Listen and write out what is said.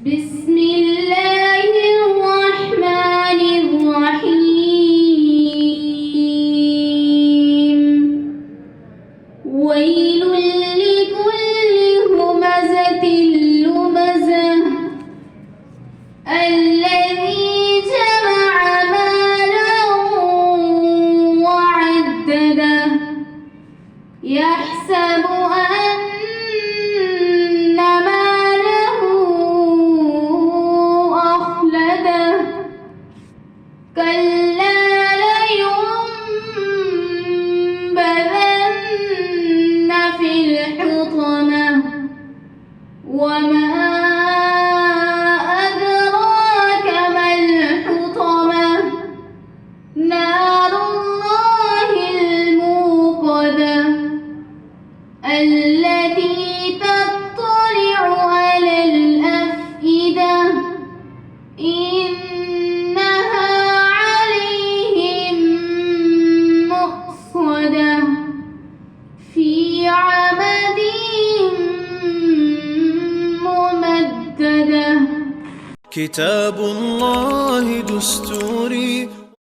بسم الله الرحمن الرحيم ويل لكل همزة لمزة الذي جمع مالا وعدده يحسب أن ماله أخلده كلا لينبذن في الحطمة وما أدراك ما الحطمة نار الله الموقدة التي تطلع على الأفئدة إنها عليهم مؤصدة في عمد ممددة. كتاب الله دستوري